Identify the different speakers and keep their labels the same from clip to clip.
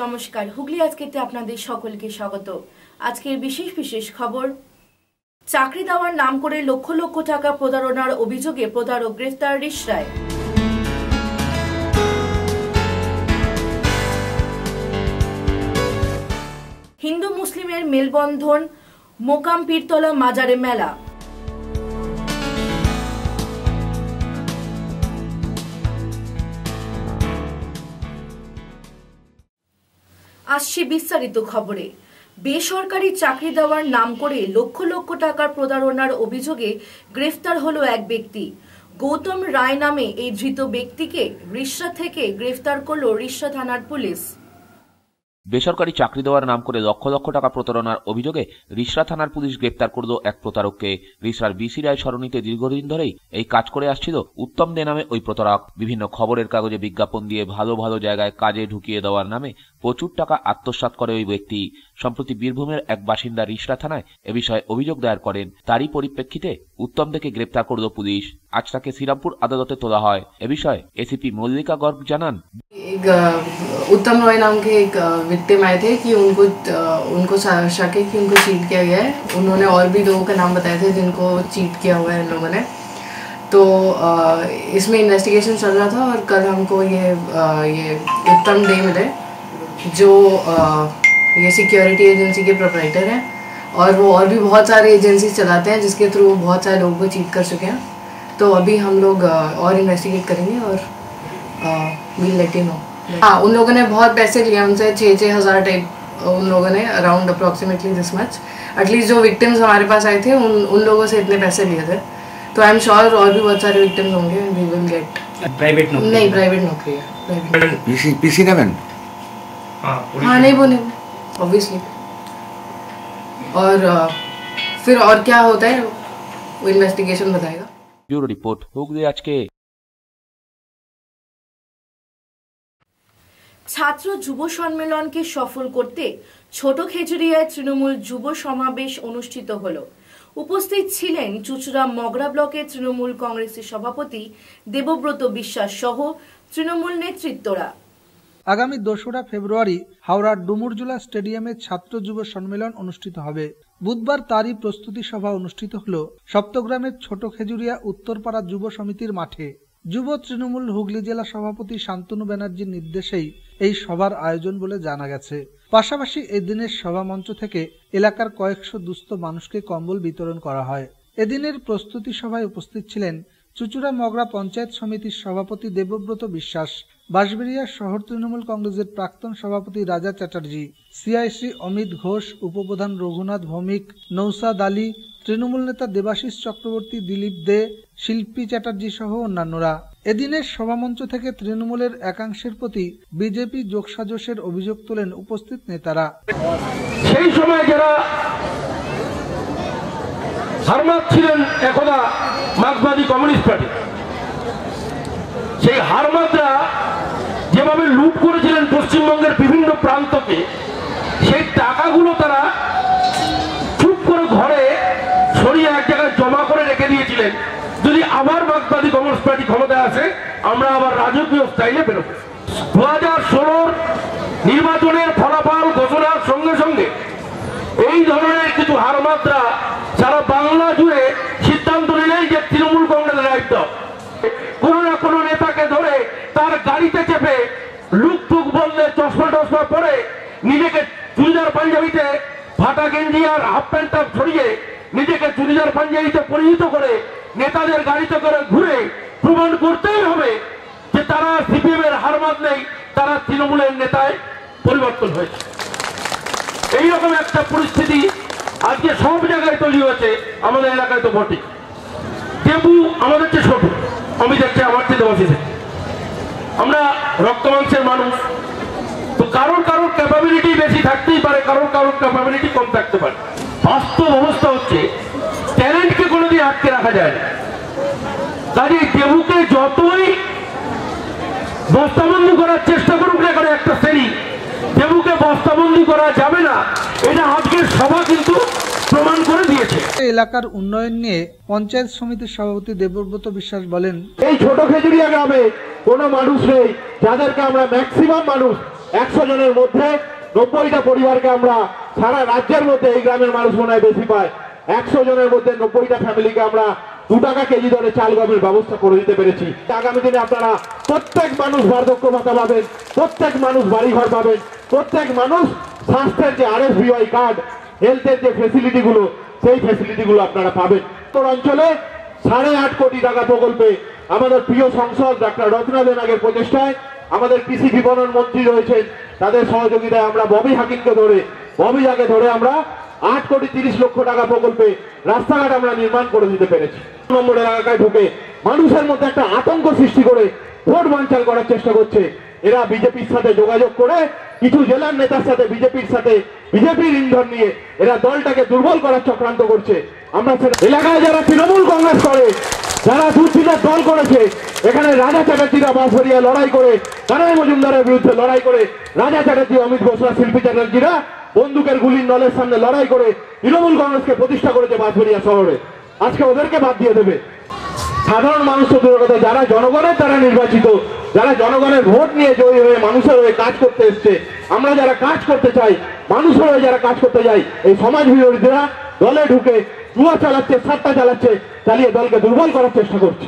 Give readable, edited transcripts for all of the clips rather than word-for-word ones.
Speaker 1: নমস্কার, হুগলি আজকেতে আপনাদের সকলকে স্বাগত। আজকের বিশেষ খবর। চাকরি দেওয়ার নাম করে লক্ষ লক্ষ টাকা প্রতারণার অভিযোগে প্রতারক গ্রেফতার রিষড়ায়। হিন্দু মুসলিমের মেলবন্ধন, মোকাম পীরতলা মাজারে মেলা। আসছে বিস্তারিত খবরে। বেসরকারি চাকরি দেওয়ার নাম করে লক্ষ লক্ষ টাকার প্রতারণার অভিযোগে গ্রেফতার হলো এক ব্যক্তি। গৌতম রায় নামে এই ধৃত ব্যক্তিকে রিষড়া থেকে গ্রেফতার করলো রিষড়া থানার পুলিশ।
Speaker 2: বেসরকারি চাকরি দেওয়ার নাম করে লক্ষ লক্ষ টাকা প্রতারণার অভিযোগে রিষড়া থানার পুলিশ গ্রেপ্তার করল এক প্রতারককে। রিষড়ার বিসি রায় সরণিতে দীর্ঘদিন ধরেই এই কাজ করে আসছিল উত্তম দে নামে ওই প্রতারক। বিভিন্ন খবরের কাগজে বিজ্ঞাপন দিয়ে ভালো ভালো জায়গায় কাজে ঢুকিয়ে দেওয়ার নামে প্রচুর টাকা আত্মসাৎ করে ওই ব্যক্তি। সম্প্রতি বীরভূমের এক বাসিন্দা রিষড়া থানায় এ বিষয়ে অভিযোগ দায়ের করেন। তারই পরিপ্রেক্ষিতে উত্তম দেকে গ্রেপ্তার করল পুলিশ। আজ তাকে শ্রীরামপুর আদালতে তোলা হয়। এ বিষয়ে एसीपी मल्लिका गर्ग জানান,
Speaker 3: उत्तम रॉय नाम के एक विक्टिम आए थे कि उनको शक है कि उनको चीट किया गया है। उन्होंने और भी लोगों का नाम बताए थे जिनको चीट किया हुआ है इन लोगों ने। तो इसमें इन्वेस्टिगेशन चल रहा था और कल हमको ये उत्तम डे मिले जो ये सिक्योरिटी एजेंसी के प्रोप्राइटर हैं और वो और भी बहुत सारे एजेंसी चलाते हैं जिसके थ्रू बहुत सारे लोगों को चीट कर चुके हैं। तो अभी हम लोग और इन्वेस्टिगेट करेंगे और विल लेट यू नो। हाँ, उन लोगों ने बहुत पैसे लिए हमसे, 6-6 हज़ार टाइप उन लोगों ने, around approximately this much. At least जो विक्टिम्स हमारे पास आए थे उन लोगों से इतने पैसे लिए थे। तो आई एम श्योर और भी बहुत सारे विक्टिम्स होंगे and we will get. Private नौकरी नहीं, प्राइवेट नौकरी है।
Speaker 4: पीसी नेमन
Speaker 3: हाँ नहीं वो नहीं ऑब्वियसली। और फिर और क्या होता है वो इन्वेस्टिगेशन बताएगा।
Speaker 2: ब्यूरो रिपोर्ट, हुगली আজকে।
Speaker 1: ছাত্র যুব সম্মেলনকে সফল করতে ছোট খেজুরিয়ায় তৃণমূল যুব সমাবেশ অনুষ্ঠিত হলো। উপস্থিত ছিলেন চুচুড়া মগরা ব্লকের তৃণমূল কংগ্রেসের সভাপতি দেবব্রত বিশ্বাস সহ তৃণমূল নেতৃত্বরা।
Speaker 5: আগামী 2রা ফেব্রুয়ারি হাওড়ার ডুমুরজোলা স্টেডিয়ামে ছাত্র যুব সম্মেলন অনুষ্ঠিত হবে। বুধবার তারই প্রস্তুতি সভা অনুষ্ঠিত হল সপ্তগ্রামের ছোট খেজুরিয়া উত্তরপাড়া যুব সমিতির মাঠে। যুব তৃণমূল হুগলি জেলা সভাপতি শান্তনু ব্যানার্জির নির্দেশেই এই সভার আয়োজন বলে জানা গেছে। পাশাপাশি এই দিনের সভামঞ্চ থেকে এলাকার কয়েকশো দুস্থ মানুষকে কম্বল বিতরণ করা হয়। এদিনের প্রস্তুতি সভায় উপস্থিত ছিলেন চুচুড়া মগরা পঞ্চায়েত সমিতির সভাপতি দেবব্রত বিশ্বাস, বাঁশবেড়িয়া শহর তৃণমূল কংগ্রেসের প্রাক্তন সভাপতি রাজা চ্যাটার্জি, সিআইসি অমিত ঘোষ, উপপ্রধান রঘুনাথ ভৌমিক, নৌসাদ আলী, তৃণমূল নেতা দেবাশিস চক্রবর্তী, দিলীপ দে, শিল্পী চ্যাটার্জি সহ অন্যান্যরা। এদিনের সভামঞ্চ থেকে তৃণমূলের একাংশের প্রতি বিজেপি যোগসাজশের অভিযোগ তোলেন উপস্থিত নেতারা।
Speaker 6: সেই সময় যারা হারমাত ছিলেন একদা মার্ক্সবাদী কমিউনিস্ট পার্টি, সেই হারমাতরা যেভাবে লুট করেছিলেন পশ্চিমবঙ্গের বিভিন্ন প্রান্তকে, সেই টাকাগুলো তারা চুপ করে ঘরে সরিয়ে এক জায়গায় জমা করে রেখে দিয়েছিলেন। যদি আবার মার্ক্সবাদী কমিউনিস্ট পার্টি ক্ষমতায় আসে আমরা আবার রাজকীয় স্টাইলে বেরোবো। 2016 নির্বাচনের ফলাফল ঘোষণার সঙ্গে সঙ্গে এই ধরনের কিছু হারমাতরা সারা বাংলা জুড়ে সিদ্ধান্ত নিলেন যে তৃণমূল কংগ্রেসের দায়িত্ব কোনো না কোনো নেতাকে ধরে তার গাড়িতে চেপে লুক টুক বললে চশমা টশমা পরে নিজেকে চুড়িদার পাঞ্জাবিতে ফাটা গেঞ্জি আর হাফ প্যান্টটা ছড়িয়ে নিজেকে চুড়িদার পাঞ্জাবিতে পরিহিত করে নেতাদের গাড়িতে করে ঘুরে প্রমাণ করতেই হবে যে তারা সিপিএম এর হারমাত নেই, তারা তৃণমূলের নেতায় পরিবর্তন হয়েছে। এইরকম একটা পরিস্থিতি আজকে সব জায়গায় তৈরি হয়েছে, আমাদের এলাকায় তো বটে। দেবু আমাদের চেয়ে ছোট, আমি দেখছি আমার চেয়ে দেবাশিসে। আমরা রক্ত মাংসের মানুষ, তো কারোর ক্যাপাবিলিটি বেশি থাকতেই পারে, কারোর ক্যাপাবিলিটি কম থাকতে পারে। বাস্তব অবস্থা হচ্ছে ট্যালেন্টকে কোনোদিন আটকে রাখা যায় না। কাজে দেবুকে যতই বস্তাবন্দি করার চেষ্টা করুক না করে একটা শ্রেণী, দেবুকে বস্তাবন্দি করা যাবে না, এটা আজকের সভা কিন্তু প্রমাণ করে দিয়েছে।
Speaker 5: এলাকার উন্নয়ন নিয়ে পঞ্চায়েত সমিতির সভাপতি দেবব্রত বিশ্বাস বলেন,
Speaker 6: এই ছোট খেজুরিয়া গ্রামে কোনো মানুষ নেই যাদেরকে আমরা ম্যাক্সিমাম মানুষ 100 জনের মধ্যে 90টা পরিবারকে আমরা সারা রাজ্যের মধ্যে, এই গ্রামের মানুষ মনে হয় বেশি পায়, 100 জনের মধ্যে 90টা ফ্যামিলিকে আমরা 2 টাকা কেজি দরে চাল গমের ব্যবস্থা করে দিতে পেরেছি। আগামী দিনে আপনারা প্রত্যেক মানুষ বার্ধক্য ভাতা পাবেন, প্রত্যেক মানুষ বাড়িঘর পাবেন, প্রত্যেক মানুষ স্বাস্থ্যের যে RSBY কার্ড, হেলথের যে ফেসিলিটিগুলো, সেই ফেসিলিটিগুলো আপনারা পাবেন। উত্তর অঞ্চলে 8.5 কোটি টাকা প্রকল্পে আমাদের প্রিয় সংসদ ডাক্তার রত্না দেনাগের প্রচেষ্টায় আমাদের কৃষি বিপণন মন্ত্রী রয়েছেন, তাদের সহযোগিতায় আমরা ববি হাকিমকে ধরে আমরা 8 কোটি 30 লক্ষ টাকা প্রকল্পে রাস্তাঘাট আমরা নির্মাণ করে দিতে পেরেছি। নম্বর এলাকায় ঢুকে মানুষের মধ্যে একটা আতঙ্ক সৃষ্টি করে ভোট বানচাল করার চেষ্টা করছে। এরা বিজেপির সাথে যোগাযোগ করে কিছু জেলার নেতার সাথে বিজেপির ইন্ধন নিয়ে এরা দলটাকে দুর্বল করার চক্রান্ত করছে। আমরা এলাকায় যারা তৃণমূল কংগ্রেস করে, যারা দুর্দিনের দল করেছে, এখানে রাজা চ্যাটার্জিরা বাঁশবাড়িয়া লড়াই করে, কানাই মজুমদারের বিরুদ্ধে লড়াই করে, রাজা চ্যাটার্জি, অমিত ঘোষরা, শিল্পী চ্যাটার্জিরা বন্দুকের গুলির নলের সামনে লড়াই করে তৃণমূল কংগ্রেসকে প্রতিষ্ঠা করেছে বাঁশবাড়িয়া শহরে। আজকে ওদেরকে বাদ দিয়ে দেবে। সাধারণ মানুষ তো দূরের কথা, যারা জনগণের দ্বারা নির্বাচিত, যারা জনগণের ভোট নিয়ে জয়ী হয়ে মানুষের হয়ে কাজ করতে এসছে, আমরা যারা কাজ করতে চাই, মানুষের হয়ে যারা কাজ করতে যাই, এই সমাজ বিরোধীরা দলে ঢুকে জুয়া চালাচ্ছে, সাট্টা চালাচ্ছে, চালিয়ে দলকে দুর্বল করার চেষ্টা করছে।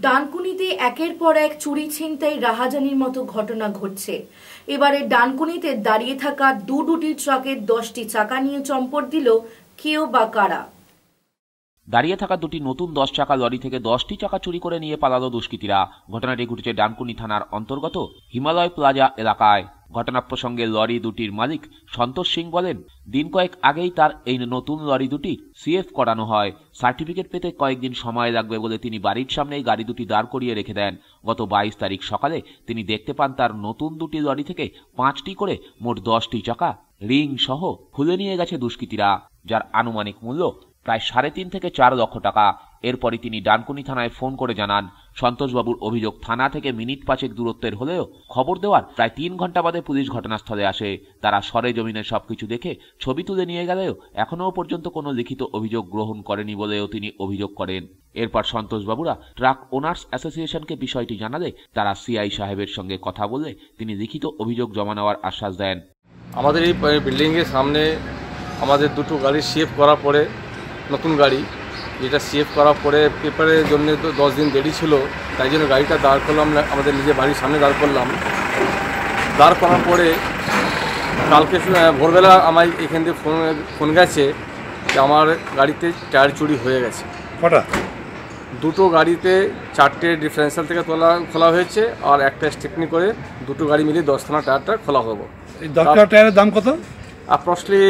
Speaker 1: ডানকুনিতে একের পর এক চুরি ছিনতাই রাহাজানির মতো ঘটনা ঘটছে। এবারে ডানকুনিতে দাঁড়িয়ে থাকা দুটি ট্রাকের 10টি চাকা নিয়ে চম্পট দিল কেউ বা কারা।
Speaker 2: দাঁড়িয়ে থাকা দুটি নতুন 10 চাকা লরি থেকে 10টি চাকা চুরি করে নিয়ে পালালো দুষ্কৃতীরা। ঘটনাটি ঘটেছে ডানকুনি থানার অন্তর্গত হিমালয় প্লাজা এলাকায়। ঘটনা প্রসঙ্গে লরি দুটির মালিক সন্তোষ সিং বলেন, দিন কয়েক আগেই তার এই নতুন লরি দুটি CF করানো হয়। সার্টিফিকেট পেতে কয়েকদিন সময় লাগবে বলে তিনি বাড়ির সামনেই গাড়ি দুটি দাঁড় করিয়ে রেখে দেন। গত 22 তারিখ সকালে তিনি দেখতে পান তার নতুন দুটি লরি থেকে 5টি করে মোট 10টি চাকা রিং সহ খুলে নিয়ে গেছে দুষ্কৃতীরা, যার আনুমানিক মূল্য প্রায় 3.5 থেকে 4 লক্ষ টাকা। এরপরই তিনি ডানকুনি থানায় ফোন করে জানান। সন্তোষবাবুর অভিযোগ, থানা থেকে মিনিট 5 দূরত্বের হলেও খবর দেওয়ার প্রায় 3 ঘন্টা বাদে পুলিশ ঘটনাস্থলে আসে। তারা সরেজমিনে সবকিছু দেখে ছবি তুলে নিয়ে গেলেও এখনও পর্যন্ত কোনো লিখিত অভিযোগ গ্রহণ করেনি বলেও তিনি অভিযোগ করেন। এরপর সন্তোষবাবুরা ট্রাক ওনার্স অ্যাসোসিয়েশনকে বিষয়টি জানালে তারা CI সাহেবের সঙ্গে কথা বলে তিনি লিখিত অভিযোগ জমা নেওয়ার আশ্বাস দেন।
Speaker 7: আমাদের এই বিল্ডিংয়ের সামনে আমাদের দুটো গাড়ি CF করার পরে, নতুন গাড়ি যেটা CF করার পরে পেপারের জন্য তো 10 দিন দেরি ছিল, তাই জন্য গাড়িটা দাঁড় করলাম, আমাদের নিজের বাড়ির সামনে দাঁড় করলাম। দাঁড় করার পরে কালকে ভোরবেলা আমায় এখান থেকে ফোন গেছে যে আমার গাড়িতে টায়ার চুরি হয়ে গেছে।
Speaker 8: কটা?
Speaker 7: দুটো গাড়িতে 4টে ডিফারেন্সিয়াল থেকে খোলা হয়েছে, আর একটা স্টেপনি করে দুটো গাড়ি মিলিয়ে 10খানা টায়ারটা খোলা হবো।
Speaker 8: এই 10টা টায়ারের দাম কত?
Speaker 7: অ্যাপ্রক্সলি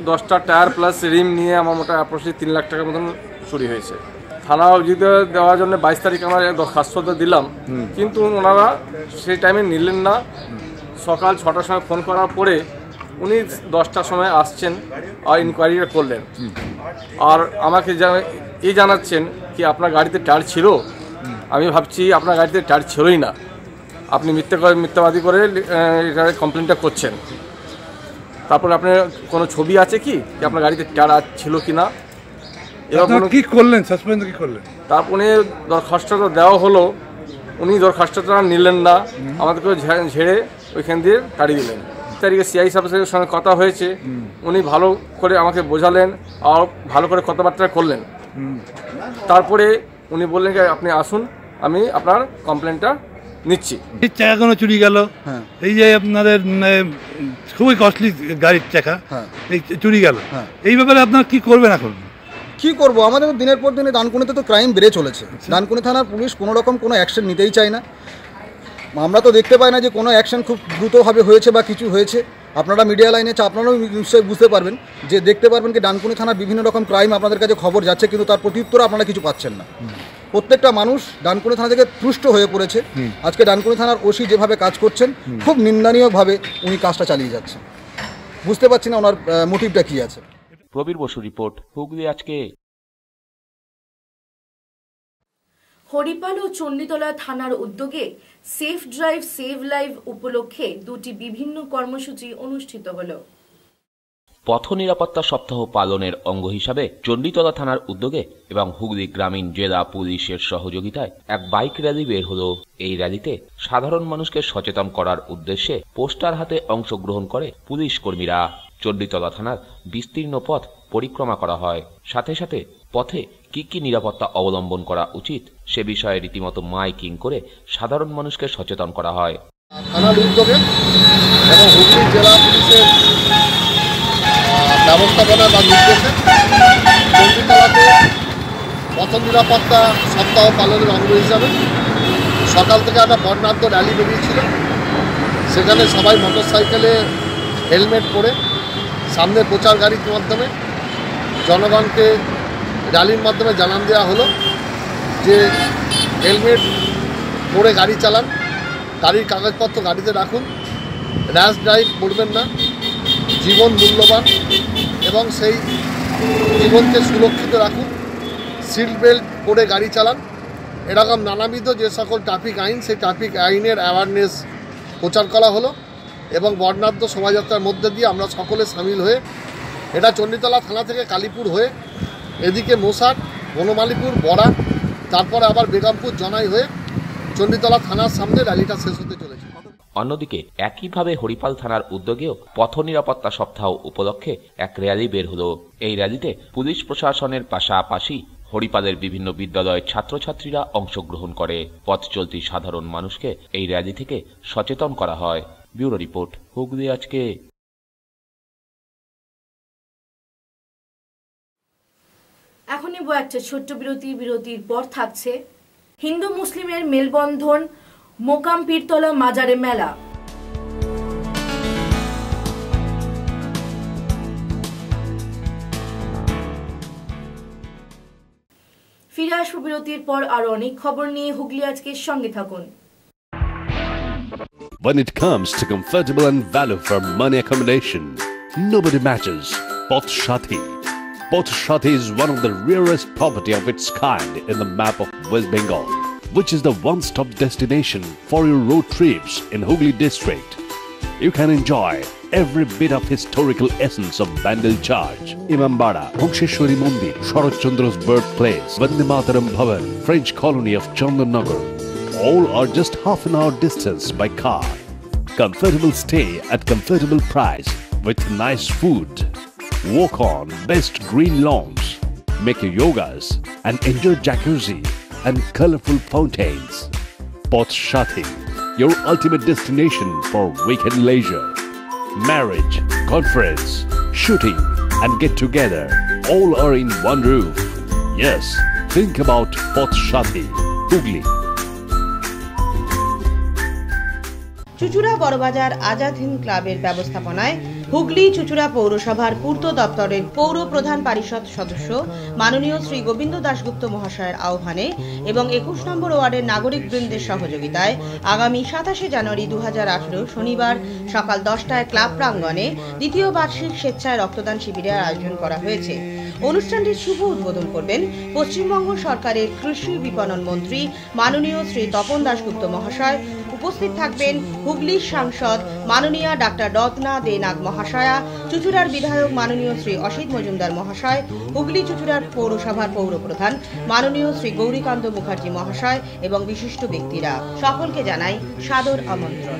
Speaker 7: 10টা টায়ার প্লাস রিম নিয়ে আমার মোটা অ্যাপ্রক্সলি 3 লাখ টাকার মতন চুরি হয়েছে। থানা অভিযোগ দেওয়ার জন্য 22 তারিখ আমরা দরখাস্ত দিলাম, কিন্তু ওনারা সেই টাইমে নিলেন না। সকাল 6টার সময় ফোন করার পরে উনি 10টার সময় আসছেন আর ইনকোয়ারিটা করলেন, আর আমাকে জানাচ্ছেন কি আপনার গাড়িতে টায়ার ছিল। আমি ভাবছি আপনার গাড়িতে টায়ার ছিলই না, আপনি মিথ্যাবাদী করে এটা কমপ্লেনটা করছেন। তারপরে আপনার কোনো ছবি আছে কি আপনার গাড়িতে টায়ার ছিল কি না?
Speaker 8: এরকম কি করলেন? সাসপেন্ড কি করলেন?
Speaker 7: তারপরে দরখাস্তটা দেওয়া হলো, উনি দরখাস্তটা নিলেন না, আমাদেরকে ঝেড়ে ওইখান দিয়ে তাড়িয়ে দিলেন। তারিখে CI সাহেবের সঙ্গে কথা হয়েছে, উনি ভালো করে আমাকে বোঝালেন আর ভালো করে কথাবার্তা করলেন। তারপরে উনি বললেন যে আপনি আসুন, আমি আপনার কমপ্লেনটা নিচ্ছি।
Speaker 8: এই চাকাগুলো চুরি গেল, এই যে আপনাদের খুবই কস্টলি গাড়ির চাকা এই চুরি গেল, এই ব্যাপারে আপনারা কি করবেন এখন?
Speaker 9: কি করব, আমাদের দিনের পর দিনে ডানকুনিতে তো ক্রাইম বেড়ে চলেছে। ডানকুনি থানার পুলিশ কোনো রকম কোনো অ্যাকশন নিতেই চায় না। আমরা তো দেখতে পাই না যে কোনো অ্যাকশন খুব দ্রুতভাবে হয়েছে বা কিছু হয়েছে। আপনারা মিডিয়া লাইনে আপনারাও নিশ্চয়ই বুঝতে পারবেন যে দেখতে পারবেন কি ডানকুনি থানার বিভিন্ন রকম ক্রাইম আপনাদের কাছে খবর যাচ্ছে, কিন্তু তার প্রত্যুত্তর আপনারা কিছু পাচ্ছেন না। প্রত্যেকটা মানুষ ডানকুনি থানা থেকে তুষ্ট হয়ে পড়েছে। আজকে ডানকুনি থানার ওসি যেভাবে কাজ করছেন, খুব নিন্দনীয়ভাবে উনি কাজটা চালিয়ে যাচ্ছেন। বুঝতে পারছি না ওনার মোটিভটা কি আছে।
Speaker 2: প্রবীর বসু রিপোর্ট, হুগলি আজকে।
Speaker 1: হরিপাল ও চণ্ডীতলা থানার উদ্যোগে সেফ ড্রাইভ সেভ লাইভ উপলক্ষে দুটি বিভিন্ন কর্মসূচি অনুষ্ঠিত হলো।
Speaker 2: পথ নিরাপত্তা সপ্তাহ পালনের অঙ্গ হিসাবে চণ্ডীতলা থানার উদ্যোগে এবং হুগলি গ্রামীণ জেলা পুলিশের সহযোগিতায় এক বাইক র্যালি বের হলো। এই র্যালিতে সাধারণ মানুষকে সচেতন করার উদ্দেশ্যে পোস্টার হাতে অংশগ্রহণ করে পুলিশ কর্মীরা। চণ্ডীতলা থানার বিস্তীর্ণ পথ পরিক্রমা করা হয়। সাথে সাথে পথে কি কি নিরাপত্তা অবলম্বন করা উচিত সে বিষয়ে রীতিমতো মাইকিং করে সাধারণ মানুষকে সচেতন করা হয়।
Speaker 10: থানার উদ্যোগে এবং হুগলি জেলা পুলিশের ব্যবস্থাপনা বা নির্দেশে চণ্ডীতলাতে পথ নিরাপত্তা সপ্তাহ পালনের অঙ্গ হিসাবে সকাল থেকে একটা বর্ণাঢ্য র্যালি বেরিয়েছিল। সেখানে সবাই মোটরসাইকেলে হেলমেট পরে সামনে প্রচার গাড়ির মাধ্যমে জনগণকে র্যালির মাধ্যমে জানান দেওয়া হলো যে হেলমেট পরে গাড়ি চালান, গাড়ির কাগজপত্র গাড়িতে রাখুন, র্যাশ ড্রাইভ করবেন না, জীবন মূল্যবান এবং সেই জীবনকে সুরক্ষিত রাখুন, সিট বেল্ট পরে গাড়ি চালান। এরকম নানাবিধ যে সকল ট্রাফিক আইন, সেই ট্রাফিক আইনের অ্যাওয়ারনেস প্রচার করা হলো এবং বর্ণাঢ্য শোভাযাত্রার মধ্যে দিয়ে আমরা সকলে সামিল হয়ে এটা চণ্ডীতলা থানা থেকে কালীপুর হয়ে এদিকে মোসাট, বনমালীপুর, বড়া, তারপরে আবার বেগমপুর, জনাই হয়ে চণ্ডীতলা থানার সামনে র্যালিটা শেষ হতে চলেছে।
Speaker 2: অন্যদিকে একইভাবে হরিপাল থানার উদ্যোগেও পথ নিরাপত্তা সপ্তাহ উপলক্ষে এক র্যালি বের হলো। এই র্যালিতে পুলিশ প্রশাসনের পাশাপাশি হরিপালের বিভিন্ন বিদ্যালয়ের ছাত্রছাত্রীরা অংশগ্রহণ করে। পথ চলতি সাধারণ মানুষকে এই র্যালি থেকে সচেতন করা হয়। ব্যুরো রিপোর্ট, হুগলি আজকে।
Speaker 1: এখন নেব একটা ছোট্ট বিরতি। বিরতির পর থাকছে হিন্দু মুসলিমের মেলবন্ধন মোকাম পীরতলা মাজারে মেলা। ফিরে আসবো বিরতির পর আরো অনেক খবর নিয়ে। হুগলি আজকের সঙ্গে থাকুন।
Speaker 11: When it comes to comfortable and value for money accommodation, nobody matches Poth Shathi. Poth Shathi is one of the rarest property of its kind in the map of West Bengal, which is the one-stop destination for your road trips in Hooghly district. You can enjoy every bit of historical essence of Bandel Church, Imambara, Bhongsheshwari Mandir, Sharat Chandra's birthplace, Vande Mataram Bhavan, French colony of Chandannagar. All are just half an hour distance by car. Comfortable stay at comfortable price with nice food. Walk on best green lawns, make your yogas and enjoy jacuzzi and colorful fountains. Poth Shathi, your ultimate destination for weekend leisure. Marriage, conference, shooting and get together all are in one roof. Yes, think about Poth Shathi, Hooghly.
Speaker 12: Chuchura Burrabazar Azad Hind ক্লাবের ব্যবস্থাপনায় হুগলি চুচুড়া পৌরসভার পূর্ত দপ্তরের পৌর প্রধান পরিষদ সদস্য মাননীয় শ্রী গোবিন্দ দাশগুপ্ত মহাশয়ের আহ্বানে এবং ২১ নম্বর ওয়ার্ডের নাগরিক বৃন্দের সহযোগিতায় আগামী ২৭ জানুয়ারি ২০১৮ শনিবার সকাল ১০টায় ক্লাব প্রাঙ্গণে দ্বিতীয় বার্ষিক স্বেচ্ছায় রক্তদান শিবিরের আয়োজন করা হয়েছে। অনুষ্ঠানটির শুভ উদ্বোধন করবেন পশ্চিমবঙ্গ সরকারের কৃষি বিপণন মন্ত্রী মাননীয় শ্রী তপন দাশগুপ্ত মহাশয়। উপস্থিত থাকবেন হুগলির সাংসদ মাননীয়া ডাক্তার রত্না দে নাগ মহাশয়া, চুচুড়ার বিধায়ক মাননীয় শ্রী অসিত মজুমদার মহাশয়, হুগলি চুচুড়ার পৌরসভার পৌরপ্রধান মাননীয় শ্রী গৌরীকান্ত মুখার্জি মহাশয় এবং বিশিষ্ট ব্যক্তিরা। সকলকে জানাই সাদর আমন্ত্রণ।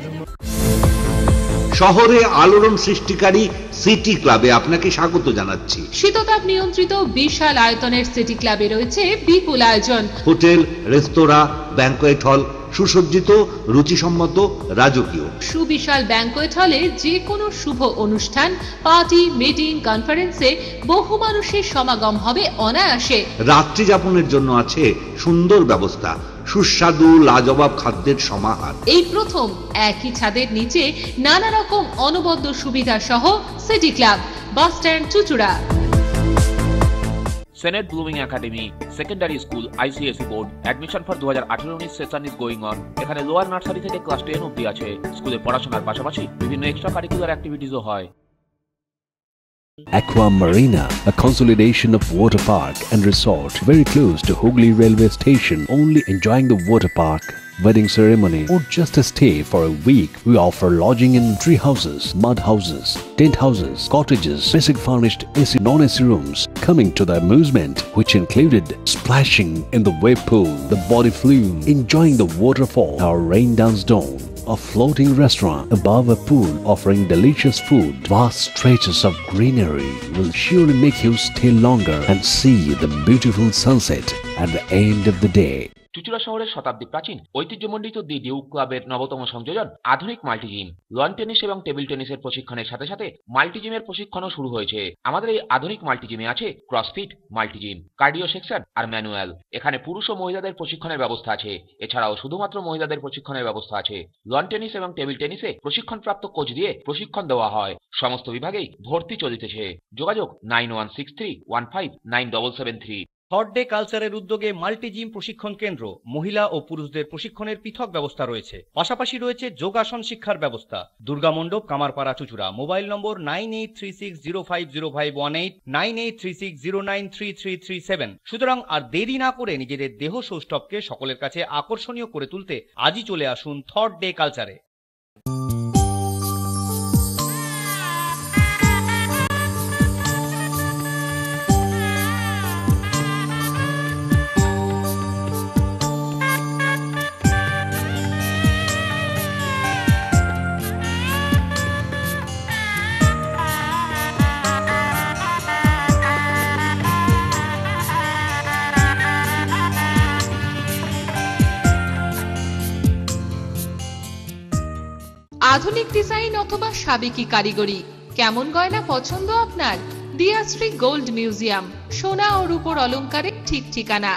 Speaker 13: শহরে আলোড়ন সৃষ্টিকারী সিটি ক্লাবে আপনাকে স্বাগত জানাচ্ছি।
Speaker 14: শীততাপ নিয়ন্ত্রিত বিশাল আয়তনের সিটি ক্লাবে রয়েছে বিপুল আয়োজন।
Speaker 13: হোটেল, রেস্তোরাঁ, ব্যাংকোয়েট হল, সুসজ্জিত, রুচিসম্মত, রাজকীয়।
Speaker 14: সুবিশাল ব্যাংকোয়েট হলে যে কোনো শুভ অনুষ্ঠান, পার্টি, মিটিং, কনফারেন্সে বহু মানুষের সমাগম হবে অনায়াসে।
Speaker 13: রাত্রি যাপনের জন্য আছে সুন্দর ব্যবস্থা, সুস্বাদু লাজবাব খাদ্যের সমাহার।
Speaker 14: এই প্রথম একই ছাদের নিচে নানা রকম অনবদ্য সুবিধা সহ city club, bus stand, Chuchura.
Speaker 2: Senate Blooming Academy Secondary School ICSE Board admission for 2018-19 session is going on. এখানে লোয়ার নার্সারি থেকে ক্লাস 10 অবধি আছে। স্কুলে পড়াশোনার পাশাপাশি বিভিন্ন এক্সট্রা কারিকুলার অ্যাক্টিভিটিসও হয়।
Speaker 11: Aqua Marina, a consolidation of water park and resort very close to Hooghly railway station. Only enjoying the water park, wedding ceremony or just a stay for a week. We offer lodging in tree houses, mud houses, tent houses, cottages, basic furnished AC non-AC rooms. Coming to the amusement which included splashing in the wave pool, the body flume, enjoying the waterfall, our rain dance dome, a floating restaurant above a pool offering delicious food. Vast stretches of greenery will surely make you stay longer and see the beautiful sunset at the end of the day.
Speaker 2: চুঁচুড়া শহরের শতাব্দী প্রাচীন ঐতিহ্যমণ্ডিত দি Duke ক্লাবের নবতম সংযোজন আধুনিক multigym. Loan tennis এবং table টেনিসের প্রশিক্ষণের সাথে সাথে মাল্টিজিমের প্রশিক্ষণও শুরু হয়েছে। আমাদের এই আধুনিক মাল্টিজিমে আছে ক্রসফিট, মাল্টিজিম, কার্ডিও সেকশন আর ম্যানুয়াল। এখানে পুরুষ ও মহিলাদের প্রশিক্ষণের ব্যবস্থা আছে। এছাড়াও শুধুমাত্র মহিলাদের প্রশিক্ষণের ব্যবস্থা আছে। লন টেনিস এবং টেবিল টেনিসে প্রশিক্ষণপ্রাপ্ত কোচ দিয়ে প্রশিক্ষণ দেওয়া হয়। সমস্ত বিভাগেই ভর্তি চলিতেছে। যোগাযোগ 9163159773।
Speaker 15: থার্ড ডে কালচারের উদ্যোগে মাল্টিজিম প্রশিক্ষণ কেন্দ্র, মহিলা ও পুরুষদের প্রশিক্ষণের পৃথক ব্যবস্থা রয়েছে। পাশাপাশি রয়েছে যোগাসন শিক্ষার ব্যবস্থা। দুর্গা মণ্ডপ, কামারপাড়া, চুঁচুড়া। মোবাইল নম্বর 9836050518, 9836093337। সুতরাং আর দেরি না করে নিজেদের দেহ সৌষ্ঠবকে সকলের কাছে আকর্ষণীয় করে তুলতে আজই চলে আসুন থার্ড ডে কালচারে।
Speaker 14: আধুনিক ডিজাইন অথবা সাবেকি কারিগরি, কেমন গয়না পছন্দ আপনার? দিয়াশ্রী গোল্ড মিউজিয়াম, সোনা ও রূপোর অলংকারের ঠিক ঠিকানা।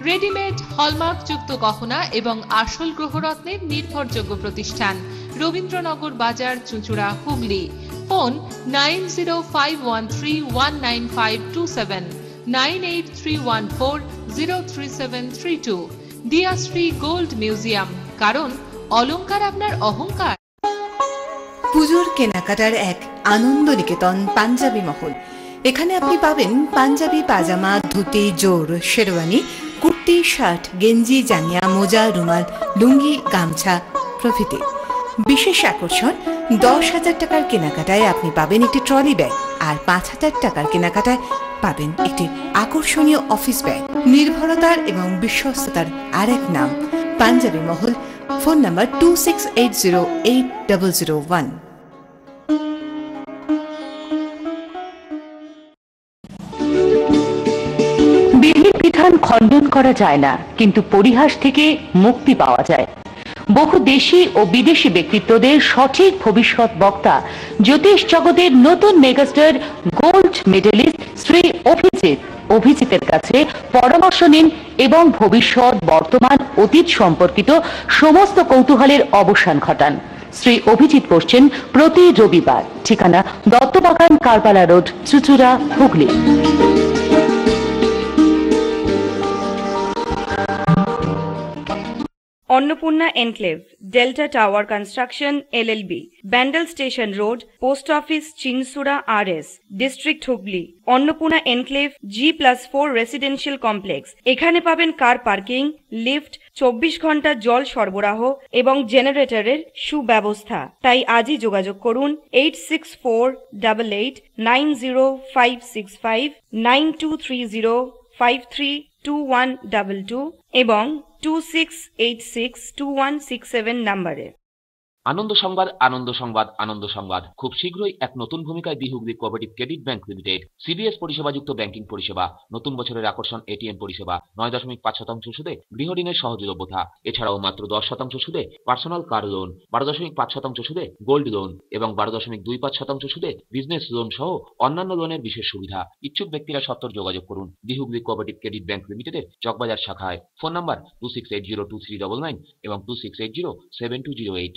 Speaker 14: রেডিমেড, হলমার্ক যুক্ত গহনা এবং আসল গ্রহরত্নের নির্ভরযোগ্য প্রতিষ্ঠান। রবীন্দ্রনগর বাজার, চুঁচুড়া, হুগলি। ফোন 9051319527, 9831403732। দিয়াশ্রী গোল্ড মিউজিয়াম, কারণ অলংকার আপনার অহংকার।
Speaker 16: পুজোর কেনাকাটার এক আনন্দ নিকেতন পাঞ্জাবি মহল। এখানে আপনি পাবেন পাঞ্জাবি, পাজামা, ধুতি, জোর, শেরওয়ানি, কুর্তি, শার্ট, গেঞ্জি, জাঙ্গিয়া, মোজা, রুমাল, লুঙ্গি, গামছা প্রভৃতি। বিশেষ আকর্ষণ, 10,000 টাকার কেনাকাটায় আপনি পাবেন একটি ট্রলি ব্যাগ, আর 5,000 টাকার কেনাকাটায় পাবেন একটি আকর্ষণীয় অফিস ব্যাগ। নির্ভরতার এবং বিশ্বস্ততার আরেক নাম পাঞ্জাবি মহল। Phone number 26808001।
Speaker 17: বিধি বিধান খণ্ডন করা যায় না, কিন্তু পরিহাস থেকে মুক্তি পাওয়া যায়। বহু দেশি ও বিদেশি ব্যক্তিত্বদের সঠিক ভবিষ্যৎ বক্তা, জ্যোতিষ জগতের নতুন মেগাস্টার, গোল্ড মেডেলিস্ট শ্রী অভিজিতের কাছে পরামর্শ নিন এবং ভবিষ্যৎ, বর্তমান, অতীত সম্পর্কিত সমস্ত কৌতূহলের অবসান ঘটান। শ্রী অভিজিৎ বসছেন প্রতি রবিবার। ঠিকানা দত্তবাগান, কারবালা রোড, চুঁচুড়া, Hooghly.
Speaker 18: Annapurna enclave, Delta tower construction LLB, Bandel station road, post office, Chinsurah RS, district Hooghly. Annapurna enclave G+4 residential complex. एखाने पाबेन कार पार्किंग, लिफ्ट, 24 घंटा जल सरबराह एवं जेनारेटरेर सुव्यवस्था। ताई आजই যোগাযোগ করুন 8648890565, 9230532122 এবং 26862167 নম্বরে।
Speaker 2: আনন্দ সংবাদ, আনন্দ সংবাদ, আনন্দ সংবাদ। খুব শীঘ্রই এক নতুন ভূমিকায় the Hooghly cooperative credit bank limited. CBS পরিষেবাযুক্ত ব্যাংকিং পরিষেবা, নতুন বছরের আকর্ষণ এটিএম পরিষেবা, 9.5% সুদে গৃহঋণের সহজলভ্যতা। এছাড়াও মাত্র 10% সুদে পার্সোনাল কার লোন, 12.5% সুদে গোল্ড লোন এবং 12.25% সুদে বিজনেস লোন সহ অন্যান্য লোনের বিশেষ সুবিধা। ইচ্ছুক ব্যক্তিরা সত্বর যোগাযোগ করুন দি হুগলি কোঅপারেটিভ ক্রেডিট ব্যাংক লিমিটেডের চকবাজার শাখায়। ফোন নাম্বার 26802399 এবং 26807208।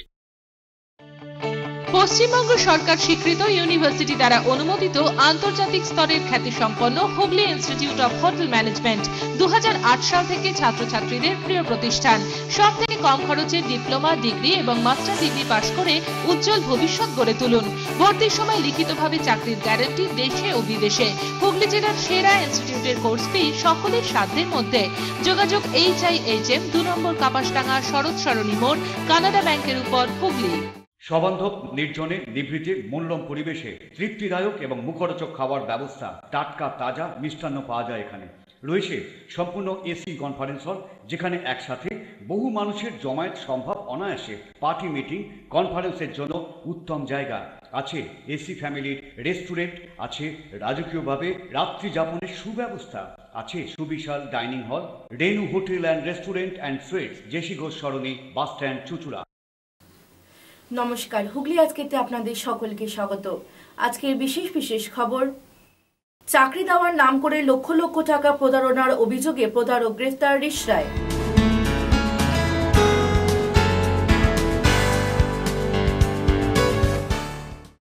Speaker 14: পশ্চিমবঙ্গ সরকার স্বীকৃত ইউনিভার্সিটি দ্বারা অনুমোদিত আন্তর্জাতিক স্তরের খ্যাতিসম্পন্ন Hooghly institute of hotel management 2008 সাল থেকে ছাত্রছাত্রীদের প্রিয় প্রতিষ্ঠান। সব থেকে কম খরচে ডিপ্লোমা, ডিগ্রি এবং মাস্টার ডিগ্রি পাশ করে উজ্জ্বল ভবিষ্যৎ গড়ে তুলুন। ভর্তির সময় লিখিতভাবে চাকরির গ্যারান্টি দেশে ও বিদেশে। হুগলি জেলার সেরা ইনস্টিটিউটের কোর্স ফি সকলের সাধ্যের মধ্যে। যোগাযোগ HIHM 2 নম্বর কাপাসডাঙ্গা শরৎ সরণী মোড়, কানাডা ব্যাংকের উপর, হুগলি।
Speaker 15: সবান্ধব, নির্জনে, নিভৃতে, মূল্যম পরিবেশে তৃপ্তিদায়ক এবং মুখরোচক খাবার ব্যবস্থা। টাটকা তাজা মিষ্টান্ন পাওয়া যায় এখানে। রয়েছে সম্পূর্ণ এসি কনফারেন্স হল, যেখানে একসাথে বহু মানুষের জমায়েত সম্ভব অনায়াসে। পার্টি, মিটিং, কনফারেন্সের জন্য উত্তম জায়গা। আছে এসি ফ্যামিলির রেস্টুরেন্ট, আছে রাজকীয়ভাবে রাত্রি যাপনের সুব্যবস্থা, আছে সুবিশাল dining hall. Renu hotel and restaurant and sweets, JC Ghosh Sarani, bus stand, চুঁচুড়া।
Speaker 1: নমস্কার, হুগলি আজকেতে আপনাদের সকলকে স্বাগত। আজকের বিশেষ খবর। চাকরি দেওয়ার নাম করে লক্ষ লক্ষ টাকা প্রতারণার অভিযোগে প্রতারক গ্রেফতার রিষড়ায়।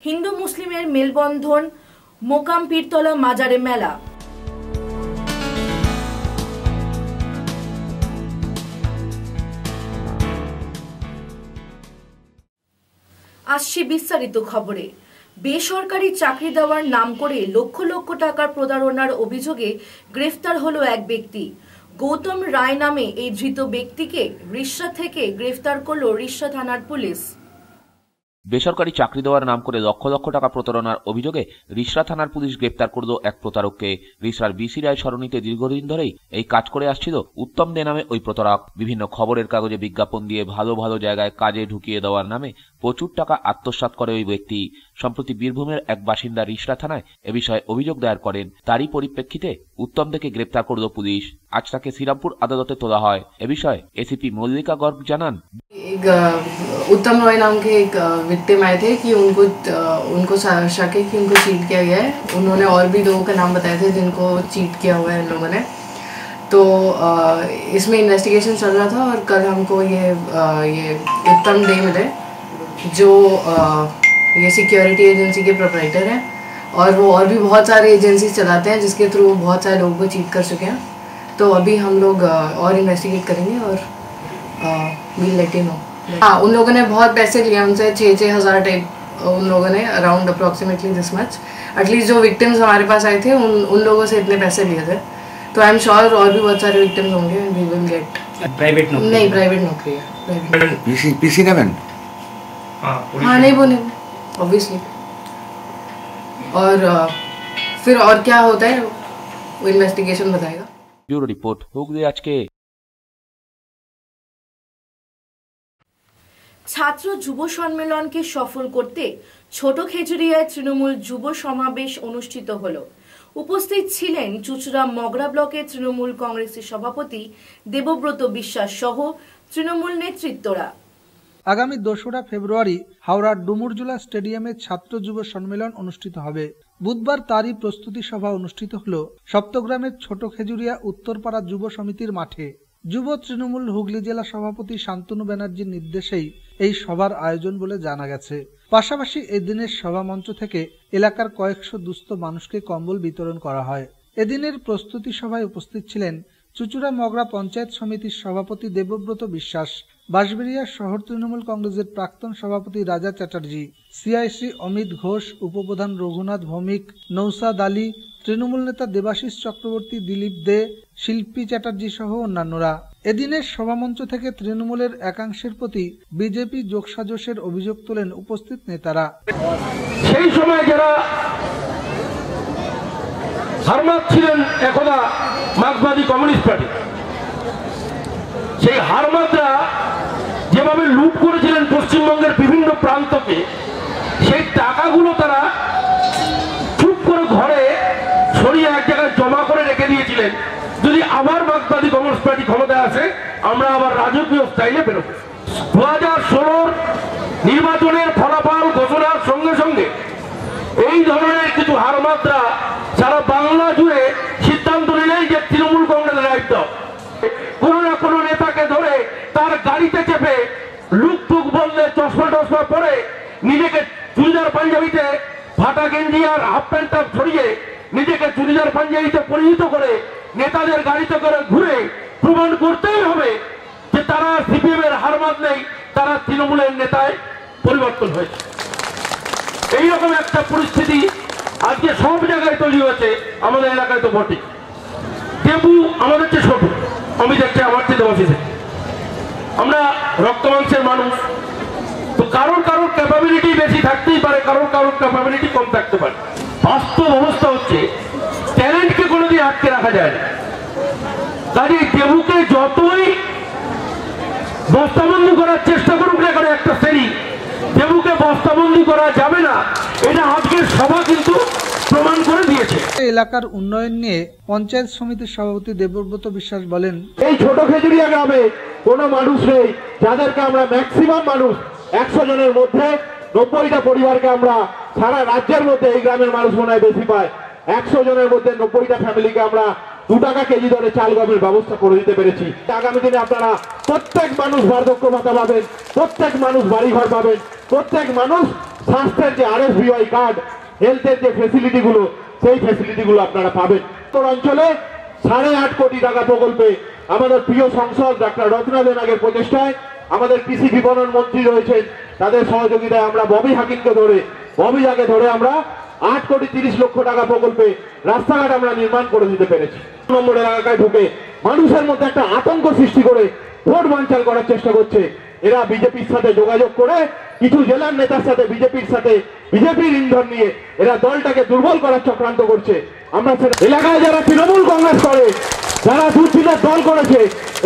Speaker 1: হিন্দু মুসলিমের মেলবন্ধন, মোকাম পীরতলা মাজারে মেলা। আসছে বিস্তারিত খবরে। বেসরকারি চাকরি দেওয়ার নাম করে লক্ষ লক্ষ টাকার প্রতারণার অভিযোগে গ্রেফতার হলো এক ব্যক্তি। গৌতম রায় নামে এই ধৃত ব্যক্তিকে রিষড়া থেকে গ্রেফতার করল রিষড়া থানার পুলিশ।
Speaker 2: বেসরকারি চাকরি দেওয়ার নাম করে লক্ষ লক্ষ টাকা প্রতারণার অভিযোগে রিষড়া থানার পুলিশ গ্রেপ্তার করল এক প্রতারককে। রিষড়ার বিসি রায় সরণিতে দীর্ঘদিন ধরেই এই কাজ করে আসছিল উত্তম দে নামে ওই প্রতারক। বিভিন্ন খবরের কাগজে বিজ্ঞাপন দিয়ে ভালো ভালো জায়গায় কাজে ঢুকিয়ে দেওয়ার নামে প্রচুর টাকা আত্মসাৎ করে ওই ব্যক্তি। সম্প্রতি বীরভূমের এক বাসিন্দা রিষড়া থানায় এ বিষয়ে অভিযোগ দায়ের করেন। তারই পরিপ্রেক্ষিতে উত্তম দেকে গ্রেপ্তার করল পুলিশ। আজ তাকে শ্রীরামপুর আদালতে তোলা হয়। এ বিষয়ে एसीपी मल्लिका गर्ग জানান,
Speaker 3: उत्तम रॉय नाम के एक विक्टिम आए थे कि उनको शक है कि उनको चीट किया गया है। उन्होंने और भी लोगों का नाम बताए थे जिनको चीट किया हुआ है इन लोगों ने। तो इसमें इन्वेस्टिगेशन चल रहा था और कल हमको ये उत्तम डे मिले, जो ये सिक्योरिटी एजेंसी के प्रोप्राइटर हैं और वो और भी बहुत सारे एजेंसी चलाते हैं जिसके थ्रू बहुत सारे लोगों को चीट कर चुके हैं। तो अभी हम लोग और इन्वेस्टिगेट करेंगे और विल लेट यू नो। हाँ, उन लोगों ने बहुत पैसे लिए हमसे, 6-6 हज़ार टाइप उन लोगों ने, around approximately this much. At least जो विक्टिम्स हमारे पास आए थे उन लोगों से इतने पैसे लिए थे। तो आई एम श्योर और भी बहुत सारे विक्टिम्स होंगे। वी विल गेट प्राइवेट नौकरी। नहीं, प्राइवेट नौकरी है।
Speaker 4: पीसी नेवेन?
Speaker 3: हाँ, नहीं वो नहीं, ऑब्वियसली। और फिर और क्या होता है वो इन्वेस्टिगेशन बताएगा।
Speaker 2: ब्यूरो रिपोर्ट, हुगली आज के।
Speaker 1: ছাত্র যুব সম্মেলনকে সফল করতে ছোট খেজুরিয়ায় তৃণমূল যুব সমাবেশ অনুষ্ঠিত হলো। উপস্থিত ছিলেন চুঁচুড়া মগরা ব্লকের তৃণমূল কংগ্রেসের সভাপতি দেবব্রত বিশ্বাস সহ তৃণমূল নেতৃত্বরা।
Speaker 5: আগামী 2রা ফেব্রুয়ারি হাওড়ার ডুমুরজুলা স্টেডিয়ামে ছাত্র যুব সম্মেলন অনুষ্ঠিত হবে। বুধবার তারই প্রস্তুতি সভা অনুষ্ঠিত হল সপ্তগ্রামের ছোট খেজুরিয়া উত্তরপাড়া যুব সমিতির মাঠে। যুব তৃণমূল হুগলি জেলা সভাপতি শান্তনু ব্যানার্জির নির্দেশেই এই সভার আয়োজন বলে জানা গেছে। পাশাপাশি এদিনের সভামঞ্চ থেকে এলাকার কয়েকশো দুস্থ মানুষকে কম্বল বিতরণ করা হয়। এদিনের প্রস্তুতি সভায় উপস্থিত ছিলেন চুঁচুড়া মগরা পঞ্চায়েত সমিতির সভাপতি দেবব্রত বিশ্বাস, বাঁশবেড়িয়া শহর তৃণমূল কংগ্রেসের প্রাক্তন সভাপতি রাজা চ্যাটার্জি, সিআইসি অমিত ঘোষ, উপপ্রধান রঘুনাথ ভৌমিক, নৌসাদ আলী, তৃণমূল নেতা দেবাশিস চক্রবর্তী, দিলীপ দে, শিল্পী চ্যাটার্জি সহ অন্যান্যরা। এদিনের সভামঞ্চ থেকে তৃণমূলের একাংশের প্রতি বিজেপি যোগসাজশের অভিযোগ তোলেন উপস্থিত নেতারা।
Speaker 6: সেই সময় যারা হারমাত ছিলেন একদা মার্ক্সবাদী কমিউনিস্ট পার্টি, সেই হারমাতরা যেভাবে লুট করেছিলেন পশ্চিমবঙ্গের বিভিন্ন প্রান্তকে, সেই টাকাগুলো তারা চুপ করে ঘরে সরিয়ে এক জায়গায় জমা করে রেখে দিয়েছিলেন। যদি আবার মার্ক্সবাদী কমিউনিস্ট পার্টি ক্ষমতায় আসে, আমরা আবার রাজকীয় স্টাইলে বেরোব। 2016 নির্বাচনের ফলাফল ঘোষণার সঙ্গে সঙ্গে এই ধরনের কিছু হারমাতরা সারা বাংলা জুড়ে সিদ্ধান্ত নিলেন যে তৃণমূল কংগ্রেসের দায়িত্ব। কোন না কোনো নেতাকে ধরে তার গাড়িতে চেপে লুক টুক বললে চশমা টশমা পরে নিজেকে চুড়িদার পাঞ্জাবিতে ফাটা গেঞ্জি আর হাফ প্যান্টটা ছড়িয়ে নিজেকে চুড়িদার পাঞ্জাবিতে পরিহিত করে নেতাদের গাড়িতে করে ঘুরে প্রমাণ করতেই হবে যে তারা সিপিএম এর হার মানলেই তারা তৃণমূলের নেতায় পরিবর্তন হয়েছে। এইরকম একটা পরিস্থিতি আজকে সব জায়গায় তৈরি হয়েছে, আমাদের এলাকায় তো বটে। দেবু আমাদের চেয়ে ছোট, আমি দেখছি আমার চেয়ে অফিসে, আমরা রক্ত মাংসের মানুষ, তো কারোর ক্যাপাবিলিটি বেশি থাকতেই পারে, কারোর ক্যাপাবিলিটি কম থাকতে পারে। বাস্তব অবস্থা হচ্ছে ট্যালেন্টকে কোনোদিন আটকে রাখা যায় না। কাজে দেবুকে যতই বস্তাবন্দি করার চেষ্টা করুক না করে একটা শ্রেণী, দেবুকে বস্তাবন্দি করা যাবে না, এটা আজকের সভা কিন্তু প্রমাণ করে দিয়েছে।
Speaker 5: এলাকার উন্নয়ন নিয়ে পঞ্চায়েত সমিতির সভাপতি দেবব্রত বিশ্বাস বলেন,
Speaker 6: এই ছোট খেজুরিয়া গ্রামে কোনো মানুষ নেই যাদেরকে আমরা ম্যাক্সিমাম মানুষ 100 জনের মধ্যে 90টা পরিবারকে আমরা সারা রাজ্যের মধ্যে এই গ্রামের মানুষ মনে হয় বেশি পায়। 100 জনের মধ্যে 90টা ফ্যামিলিকে আমরা 2 টাকা কেজি দরে চাল গমের ব্যবস্থা করে দিতে পেরেছি। আগামী দিনে আপনারা প্রত্যেক মানুষ বার্ধক্য ভাতা পাবেন, প্রত্যেক মানুষ বাড়িঘর পাবেন, প্রত্যেক মানুষ স্বাস্থ্যের যে RSBY কার্ড, হেলথের যে ফেসিলিটিগুলো, সেই ফেসিলিটিগুলো আপনারা পাবেন। উত্তর অঞ্চলে 8.5 কোটি টাকা প্রকল্পে আমাদের প্রিয় সংসদ ডাক্তার রত্না দেনাগের প্রচেষ্টায় আমাদের কৃষি বিপণন মন্ত্রী রয়েছেন, তাদের সহযোগিতায় আমরা ববি হাকিমকে ধরে আমরা 8 কোটি 30 লক্ষ টাকা প্রকল্পে রাস্তাঘাট আমরা নির্মাণ করে দিতে পেরেছি। নম্বর এলাকায় ঢুকে মানুষের মধ্যে একটা আতঙ্ক সৃষ্টি করে ভোট বানচাল করার চেষ্টা করছে। এরা বিজেপির সাথে যোগাযোগ করে কিছু জেলার নেতার সাথে বিজেপির ইন্ধন নিয়ে এরা দলটাকে দুর্বল করার চক্রান্ত করছে। আমরা এলাকায় যারা তৃণমূল কংগ্রেস করে, যারা দুর্নীতির দল করেছে,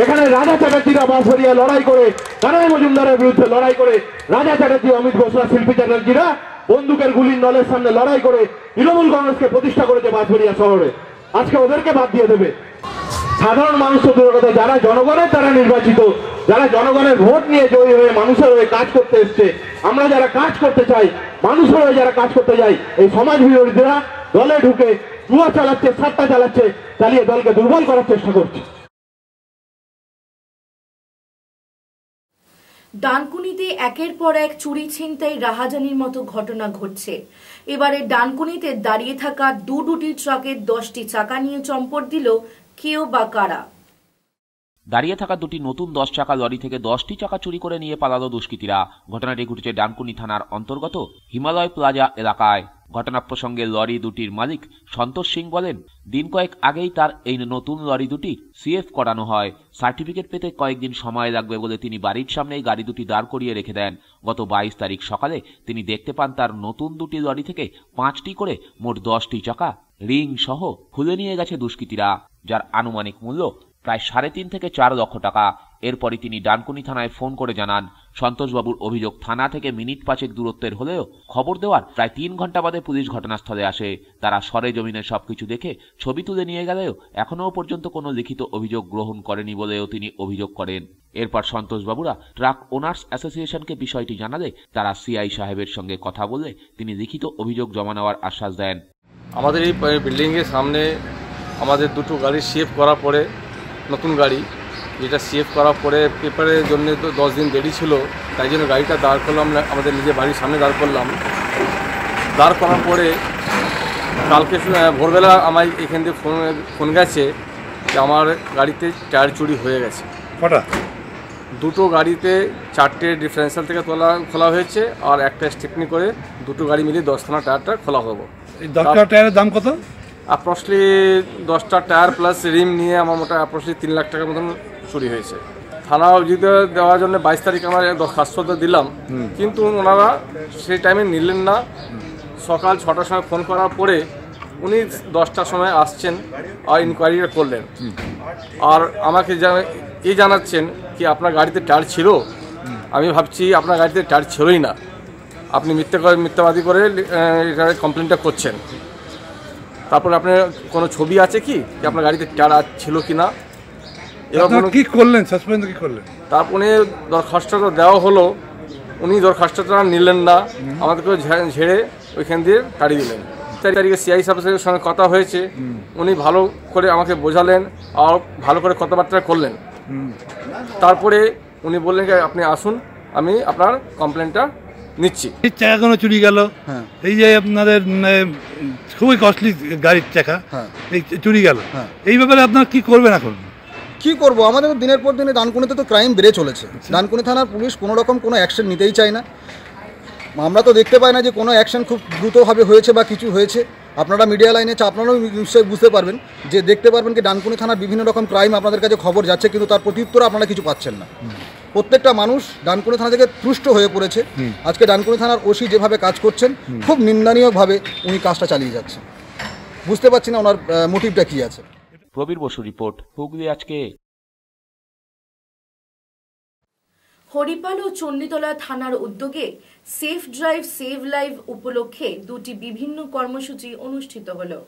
Speaker 6: এখানে রাজা চ্যাটার্জিরা বাঁশবাড়িয়া লড়াই করে, কানাই মজুমদারের বিরুদ্ধে লড়াই করে, রাজা চ্যাটার্জি, অমিত ঘোষরা, শিল্পী চ্যাটার্জিরা বন্দুকের গুলির নলের সামনে লড়াই করে তৃণমূল কংগ্রেসকে প্রতিষ্ঠা করেছে বাঁশবাড়িয়া শহরে। আজকে ওদেরকে বাদ দিয়ে দেবে। সাধারণ মানুষ তো দূরের কথা, যারা জনগণের দ্বারা নির্বাচিত, যারা জনগণের ভোট নিয়ে জয়ী হয়ে মানুষের হয়ে কাজ করতে এসছে, আমরা যারা কাজ করতে চাই, মানুষের হয়ে যারা কাজ করতে যাই, এই সমাজ বিরোধীরা দলে ঢুকে জুয়া চালাচ্ছে, সাট্টা চালিয়ে দলকে দুর্বল করার চেষ্টা করছে।
Speaker 1: ডানকুনিতে একের পর এক চুরি ছিনতাই রাহাজানির মতো ঘটনা ঘটছে। এবারে ডানকুনিতে দাঁড়িয়ে থাকা দুটি ট্রাকের 10টি চাকা নিয়ে চম্পট দিল কেউ বা কারা।
Speaker 2: দাঁড়িয়ে থাকা দুটি নতুন 10 চাকা লরি থেকে 10টি চাকা চুরি করে নিয়ে পালালো দুষ্কৃতীরা। ঘটনাটি ঘটেছে ডানকুনি থানার অন্তর্গত হিমালয় প্লাজা এলাকায়। ঘটনা প্রসঙ্গে লরি দুটির মালিক সন্তোষ সিং বলেন, দিন কয়েক আগেই তার এই নতুন লরি দুটি CF করানো হয়। সার্টিফিকেট পেতে কয়েকদিন সময় লাগবে বলে তিনি বাড়ির সামনেই গাড়ি দুটি দাঁড় করিয়ে রেখে দেন। গত 22 তারিখ সকালে তিনি দেখতে পান তার নতুন দুটি লরি থেকে 5টি করে মোট 10টি চাকা রিং সহ খুলে নিয়ে গেছে দুষ্কৃতীরা, যার আনুমানিক মূল্য প্রায় 3.5 থেকে 4 লক্ষ টাকা। এরপরই তিনি ডানকুনি থানায় ফোন করে জানান। সন্তোষবাবুর অভিযোগ, থানা থেকে মিনিট 5 দূরত্বের হলেও খবর দেওয়ার প্রায় 3 ঘন্টা বাদে পুলিশ ঘটনাস্থলে আসে। তারা সরেজমিনে সবকিছু দেখে ছবি তুলে নিয়ে গেলেও এখনও পর্যন্ত কোনো লিখিত অভিযোগ গ্রহণ করেনি বলেও তিনি অভিযোগ করেন। এরপর সন্তোষবাবুরা ট্রাক ওনার্স অ্যাসোসিয়েশনকে বিষয়টি জানালে তারা CI সাহেবের সঙ্গে কথা বলে তিনি লিখিত অভিযোগ জমা নেওয়ার আশ্বাস দেন।
Speaker 7: আমাদের এই বিল্ডিংয়ের সামনে আমাদের দুটো গাড়ি CF করার পরে, নতুন গাড়ি যেটা CF করার পরে পেপারের জন্য তো 10 দিন দেরি ছিল, তাই জন্য গাড়িটা দাঁড় করলাম, আমাদের নিজের বাড়ির সামনে দাঁড় করলাম। দাঁড় করার পরে কালকে ভোরবেলা আমায় এখান থেকে ফোন গেছে যে আমার গাড়িতে টায়ার চুরি হয়ে গেছে।
Speaker 8: কটা?
Speaker 7: দুটো গাড়িতে 4টে ডিফারেন্সিয়াল থেকে খোলা হয়েছে, আর একটা স্টেপনি করে দুটো গাড়ি মিলিয়ে 10খানা টায়ারটা খোলা হবো।
Speaker 8: এই 10টা টায়ারের দাম কত?
Speaker 7: অ্যাপ্রক্সলি 10টা টায়ার প্লাস রিম নিয়ে আমার মোটা অ্যাপ্রক্সলি 3 লাখ টাকার মতন চুরি হয়েছে। থানা অভিযোগ দেওয়ার জন্য 22 তারিখ আমরা দরখাস্ত দিলাম, কিন্তু ওনারা সেই টাইমে নিলেন না। সকাল 6টার সময় ফোন করার পরে উনি 10টার সময় আসছেন আর ইনকোয়ারিটা করলেন, আর আমাকে জানাচ্ছেন আপনার গাড়িতে টায়ার ছিল। আমি ভাবছি আপনার গাড়িতে টায়ার ছিলই না, আপনি মিথ্যাবাদী করে এটা কমপ্লেনটা করছেন। তারপরে আপনার কোনো ছবি আছে কি যে আপনার গাড়িতে টায়ার ছিল কি না?
Speaker 8: এবার কি করলেন? সাসপেন্ড কি করলেন?
Speaker 7: তারপরে দরখাস্তটা দেওয়া হলো, উনি দরখাস্তটা নিলেন না, আমাদেরকে ঝেড়ে ওইখান দিয়ে তাড়িয়ে দিলেন। 4 তারিখে CI সাহেবের সঙ্গে কথা হয়েছে, উনি ভালো করে আমাকে বোঝালেন আর ভালো করে কথাবার্তা করলেন। তারপরে উনি বললেন যে আপনি আসুন, আমি আপনার কমপ্লেনটা নিচ্ছি।
Speaker 8: চাকাগুলো চুরি গেল, এই যে আপনাদের খুবই কস্টলি গাড়ির চাকা এই চুরি গেল, এই ব্যাপারে আপনারা কি করবেন এখন?
Speaker 9: কি করব, আমাদের দিনের পর দিনে ডানকুনিতে তো ক্রাইম বেড়ে চলেছে। ডানকুনি থানার পুলিশ কোনো রকম কোনো অ্যাকশন নিতেই চায় না। আমরা তো দেখতে পাই না যে কোনো অ্যাকশন খুব দ্রুতভাবে হয়েছে বা কিছু হয়েছে। আপনারা মিডিয়া লাইনে আপনারাও নিশ্চয়ই বুঝতে পারবেন যে দেখতে পারবেন কি ডানকুনি থানার বিভিন্ন রকম ক্রাইম আপনাদের কাছে খবর যাচ্ছে, কিন্তু তার প্রত্যুত্তর আপনারা কিছু পাচ্ছেন না। প্রত্যেকটা মানুষ ডানকুনি থানা থেকে তুষ্ট হয়ে পড়েছে। আজকে ডানকুনি থানার ওসি যেভাবে কাজ করছেন খুব নিন্দনীয়ভাবে উনি কাজটা চালিয়ে যাচ্ছেন। বুঝতে পারছি না ওনার মোটিভটা কি আছে।
Speaker 2: প্রবীর বসু রিপোর্ট, হুগলি আজকে।
Speaker 1: হরিপাল ও চণ্ডীতলা থানার উদ্যোগে সেফ ড্রাইভ সেভ লাইভ উপলক্ষে দুটি বিভিন্ন কর্মসূচি অনুষ্ঠিত হলো।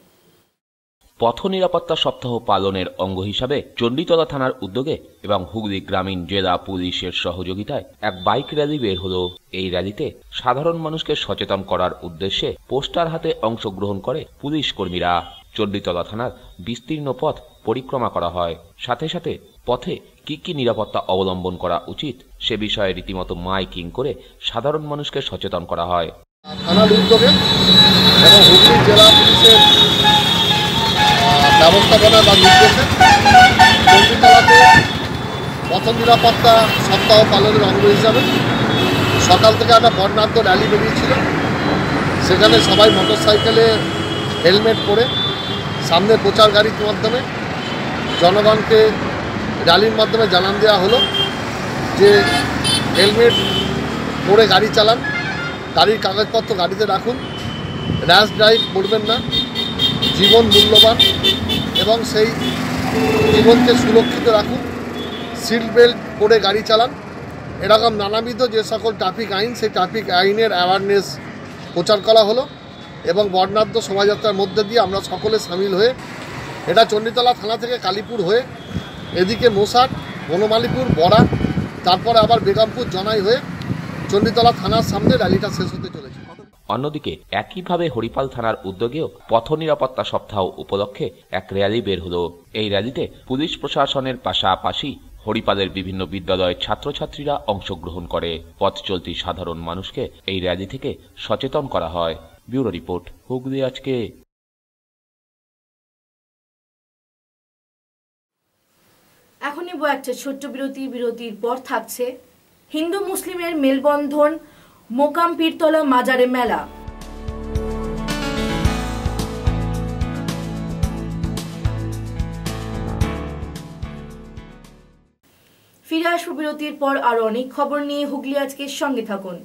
Speaker 2: পথ নিরাপত্তা সপ্তাহ পালনের অঙ্গ হিসাবে চণ্ডীতলা থানার উদ্যোগে এবং হুগলি গ্রামীণ জেলা পুলিশের সহযোগিতায় এক বাইক র্যালি বের হলো। এই র্যালিতে সাধারণ মানুষকে সচেতন করার উদ্দেশ্যে পোস্টার হাতে অংশগ্রহণ করে পুলিশ কর্মীরা। চণ্ডীতলা থানার বিস্তীর্ণ পথ পরিক্রমা করা হয়, সাথে সাথে পথে কি কি নিরাপত্তা অবলম্বন করা উচিত সে বিষয়ে রীতিমতো মাইকিং করে সাধারণ মানুষকে সচেতন করা হয়।
Speaker 10: থানার উদ্যোগে এবং হুগলি জেলা পুলিশের ব্যবস্থাপনা বা নির্দেশে চণ্ডীতলাতে পথ নিরাপত্তা সপ্তাহ পালনের অঙ্গ হিসাবে সকাল থেকে একটা বর্ণাঢ্য র্যালি বেরিয়েছিল। সেখানে সবাই মোটরসাইকেলে হেলমেট পরে সামনে প্রচার গাড়ির মাধ্যমে জনগণকে র্যালির মাধ্যমে জানান দেওয়া হলো যে হেলমেট পরে গাড়ি চালান, গাড়ির কাগজপত্র গাড়িতে রাখুন, র্যাশ ড্রাইভ করবেন না, জীবন মূল্যবান এবং সেই জীবনকে সুরক্ষিত রাখুন, সিট বেল্ট পরে গাড়ি চালান। এরকম নানাবিধ যে সকল ট্রাফিক আইন, সেই ট্রাফিক আইনের অ্যাওয়ারনেস প্রচার করা হলো এবং বর্ণাঢ্য শোভাযাত্রার মধ্যে দিয়ে আমরা সকলে সামিল হয়ে এটা চণ্ডীতলা থানা থেকে কালীপুর হয়ে এদিকে মোসাট, বনমালীপুর, বড়া, তারপরে আবার বেগমপুর, জনাই হয়ে চণ্ডীতলা থানার সামনে র্যালিটা শেষ হতে চলেছে।
Speaker 2: অন্যদিকে একইভাবে হরিপাল থানার উদ্যোগেও পথ নিরাপত্তা সপ্তাহ উপলক্ষে এক র্যালি বের হলো। এই র্যালিতে পুলিশ প্রশাসনের পাশাপাশি হরিপালের বিভিন্ন বিদ্যালয়ের ছাত্রছাত্রীরা অংশগ্রহণ করে। পথ চলতি সাধারণ মানুষকে এই র্যালি থেকে সচেতন করা হয়। ব্যুরো রিপোর্ট, হুগলি আজকে।
Speaker 1: এখন নিব একটা ছোট্ট বিরতি। বিরতির পর থাকছে হিন্দু মুসলিমের মেলবন্ধন, মোকাম পীরতলা মাজারে মেলা। ফিরে আসবো বিরতির পর আরো অনেক খবর নিয়ে। হুগলি আজকের সঙ্গে থাকুন।